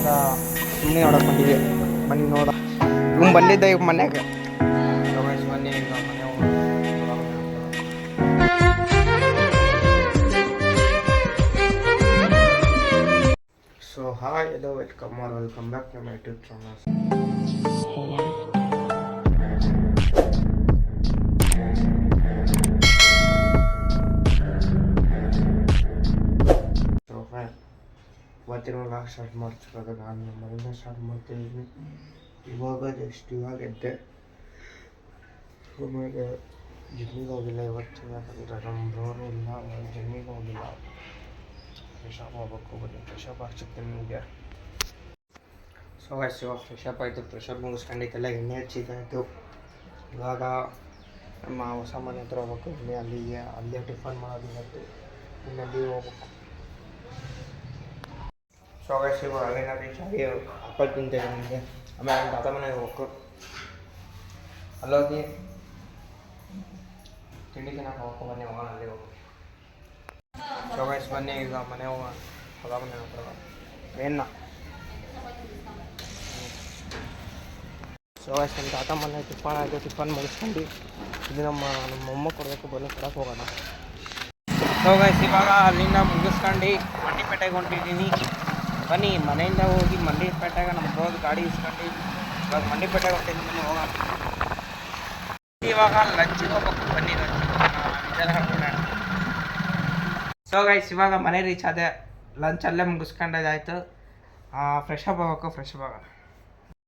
ಇವಾಗ ಸುಮ್ಮನೆ ನೋಡಕ್ಕೆ ಬಂದಿದೆ. ಬನ್ನಿ ನೋಡ ಇವ್ನು ಬಂದಿದ್ದೆ ಈಗ ಮನ್ಯಾಗ. ಬನ್ನಿ ಈಗ ಮನೆ so hi hello welcome back to my YouTube channel. ಇವತ್ತಿನ ವ್ಲಾಗ್ ಸ್ಟಾರ್ಟ್ ಮಾಡ್ತಿರೋದು ನಾನು ಮನೆಯಿಂದ ಸ್ಟಾರ್ಟ್ ಮಾಡ್ತಾಯಿದ್ದೀನಿ. ಇವಾಗ ಎದ್ದೆ. ಆಮೇಲೆ ಜಿಮ್ಮಿಗೆ ಹೋಗಿಲ್ಲ ಇವತ್ತು, ಯಾಕಂದರೆ ನಮ್ಮ ಬ್ರೋರು ಇಲ್ಲ, ನಾನು ಜಿಮ್ಮಿಗೆ ಹೋಗಿಲ್ಲ. ಫ್ರೆಶಪ್ ಹೋಗ್ಬೇಕು, ಬನ್ನಿ ಫ್ರೆಶಪ್ ಆಗ್ಸಿರ್ತೀನಿ ನಿಮಗೆ. ಸೊ ಗೈಸ್ ಇವಾಗ ಫ್ರೆಶಪ್ ಆಯಿತು, ಫ್ರೆಶಪ್ ಮುಗಿಸ್ಕೊಂಡಿದ್ದೆಲ್ಲ ಎಣ್ಣೆ ಹಚ್ಚಿದ್ದಾಯಿತು. ಇವಾಗ ನಮ್ಮ ಹೊಸ ಮನೆ ಹತ್ರ ಹೋಗ್ಬೇಕು. ಅಲ್ಲೇ ಟಿಫನ್ ಮಾಡೋದು ಇವತ್ತು, ಇನ್ನಲ್ಲಿ ಹೋಗ್ಬೇಕು. ಸೊ ಗೈಸ್ ಇವಾಗ ಅಲ್ಲಿನ ರೀಚ್ ಆಗಿ ಆಪಲ್ ತಿಂತೇವೆ ನಿಮಗೆ. ಆಮೇಲೆ ತಾತ ಮನೆಗೆ ಹೋಗ್ಬೇಕು. ಅಲ್ಲೋಗಿ ತಿಂಡಿ ತಿನ್ನಕ್ಕೆ ಹೋಗ್ಬೇಕು. ಬನ್ನಿ ಹೋಗೋಣ, ಅಲ್ಲಿ ಹೋಗಿ. ಸೊ ಗೈಸ್ ಬನ್ನಿ ಈಗ ಮನೆ ಹೋಗೋಣ. ಹೊಸ ಮನೆ ಹತ್ರ ಏನ. ಸೊ ಗೈಸ್ ನಮ್ಮ ತಾತ ಮನೆ ಟಿಫನ್ ಆಯಿತು. ಟಿಫನ್ ಮುಗಿಸ್ಕೊಂಡು ಇದು ನಮ್ಮ ಅಮ್ಮ ಕೊಡಬೇಕು. ಬನ್ನಿ ಕೊಡಕ್ಕೆ ಹೋಗೋಣ. ಸೊ ಗೈಸ್ ಇವಾಗ ಅಲ್ಲಿಂದ ಮುಗಿಸ್ಕೊಂಡು ಮಂಡಿಪೇಟೆಗೆ ಹೊಂಟಿದ್ದೀನಿ. ಬನ್ನಿ ಮನೆಯಿಂದ ಹೋಗಿ ಮಂಡಿಪೇಟೆಗೆ ನಮ್ಮ ರೋಡ್ ಗಾಡಿ ಇಸ್ಕೊಂಡು ಇವಾಗ ಮಂಡಿಪೇಟೆಗೆ ಹೊಂಟಿದ್ದೀನಿ. ಬನ್ನಿ ಹೋಗೋಣ. ಇವಾಗ ಲಂಚಿಗೆ ಹೋಗ್ಬೇಕು. ಬನ್ನಿ ಲಂಚಿಗೆ. ಸೊ ಗೈಸ್ ಇವಾಗ ಮನೆ ರೀಚ್ ಆದೆ. ಲಂಚ್ ಅಲ್ಲೇ ಮುಗಿಸ್ಕೊಂಡಾಯ್ತು. ಫ್ರೆಶ್ ಅಪ್ ಹೋಗ್ಬೇಕು. ಫ್ರೆಶ್ ಅಪ್ ಆಗೋಣ.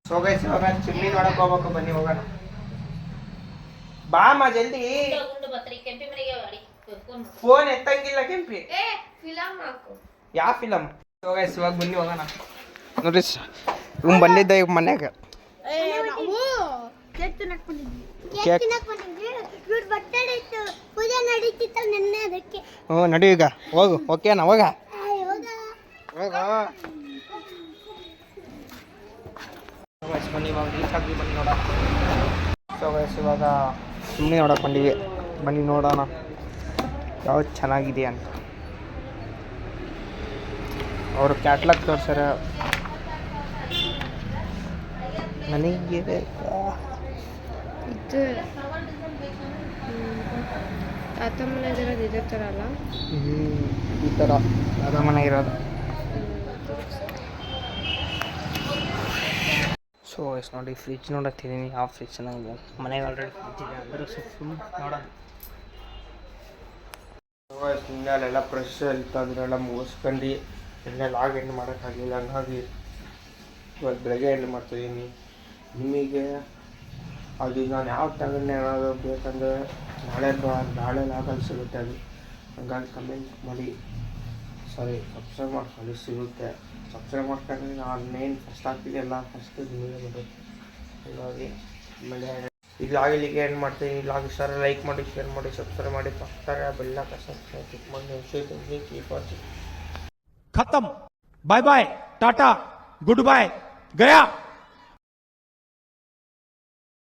ಸೊ ಗೈಸ್ ಇವಾಗ ಚಿಮ್ನಿ ನೋಡಕ್ಕೆ ಹೋಗ್ಬೇಕು. ಬನ್ನಿ ಹೋಗೋಣ. ಬಾ ಅಮ್ಮ ಜಲ್ದಿ. ಫೋನ್ ಎತ್ತಂಗಿಲ್ಲ ಕೆಂಪಿ. ಯಾವ ಫಿಲಮ್? ಸೊ ಗೈಸ್ ಇವಾಗ ಬನ್ನಿ ಹೋಗೋಣ. ನೋಡ್ರಿ ಇವ್ನು ಬಂದಿದ್ದೆ ಈಗ ಮನ್ಯಾಗ. ಹ್ಞೂ ನಡಿ ಈಗ ಹೋಗು. ಓಕೆನಾ? ಹೋಗ ಬನ್ನಿ ಇವಾಗ ರೀಚ್ ಆಗಿ ಬನ್ನಿ ನೋಡ. ಸೊ ಗೈಸ್ ಇವಾಗ ಸುಮ್ಮನೆ ನೋಡಕ್ಕೆ ಬಂದಿವಿ. ಬನ್ನಿ ನೋಡೋಣ ಯಾವ್ದು ಚೆನ್ನಾಗಿದೆ ಅಂತ. ಅವರು ಕ್ಯಾಟ್ಲಾಗ್ ತೋರ್ಸಾರ. ನನಗೆ ಬೇಕಾ ಇದು ತಾತ ಮನೆ ಇರೋದು ಇದೇ ಥರ ಅಲ್ಲ? ಈ ಥರ ತಾತ ಮನೆ ಇರೋದು. ಸೊ ಎಸ್ ನೋಡಿ ಫ್ರಿಜ್ ನೋಡತ್ತಿದ್ದೀನಿ. ಯಾವ ಫ್ರಿಜ್ ಚೆನ್ನಾಗಿದೆ. ಮನೆಗೆ ಆಲ್ರೆಡಿ ಫ್ರಿಜ್ ಇದೆ, ಅಂದರೆ ಫುಲ್ ನೋಡೋಣ. ಹಿಂಗೆ ಅಲ್ಲೆಲ್ಲ ಫ್ರೆಶ್ ಇರ್ತದ್ರೆಲ್ಲ ಮುಗಿಸ್ಕೊಂಡು ಎಣ್ಣೆ ಲಾಗ್ ಎಂಡ್ ಮಾಡೋಕ್ಕಾಗಲಿಲ್ಲ. ಹಂಗಾಗಿ ಇವತ್ತು ಬೆಳಗ್ಗೆ ಎಂಡ್ ಮಾಡ್ತಾಯಿದ್ದೀನಿ. ನಿಮಗೆ ಅದು ನಾನು ಯಾವ ತಗೊಂಡೆ ಏನಾದರೂ ಬೇಕಂದರೆ ನಾಳೆ ಲಾಗಲ್ಲಿ ಸಿಗುತ್ತೆ ಅದು. ಹಂಗಾಗಿ ಕಮೆಂಟ್ ಮಾಡಿ, ಸಬ್ಸ್ಕ್ರೈಬ್ ಮಾಡ್ಕೊಳ್ಳಿ, ಸಿಗುತ್ತೆ. ಸಬ್ಸ್ಕ್ರೈಬ್ ಮಾಡ್ಕೊಂಡ್ರೆ ನಾನು ಮೇನ್ ಫಸ್ಟ್ ಹಾಕ್ತೀನಿ ಎಲ್ಲ ಫಸ್ಟ್ ನಿಮಗೆ ಬರುತ್ತೆ. ಹೀಗಾಗಿ ಆಮೇಲೆ ಈ ಲಾಗ್ ಇಲ್ಲಿಗೆ ಏನು ಮಾಡ್ತೀನಿ. ಈ ಲಾಗ್ ಇಷ್ಟ ಲೈಕ್ ಮಾಡಿ, ಶೇರ್ ಮಾಡಿ, ಸಬ್ಸ್ಕ್ರೈಬ್ ಮಾಡಿ, ಪಕ್ಕದ ಬೆಲ್ಲ ಸಬ್ಸ್ಕ್ರೈಬ್ ಕ್ಲಿಕ್ ಮಾಡಿ. खत्म. Bye bye, tata, goodbye, गया.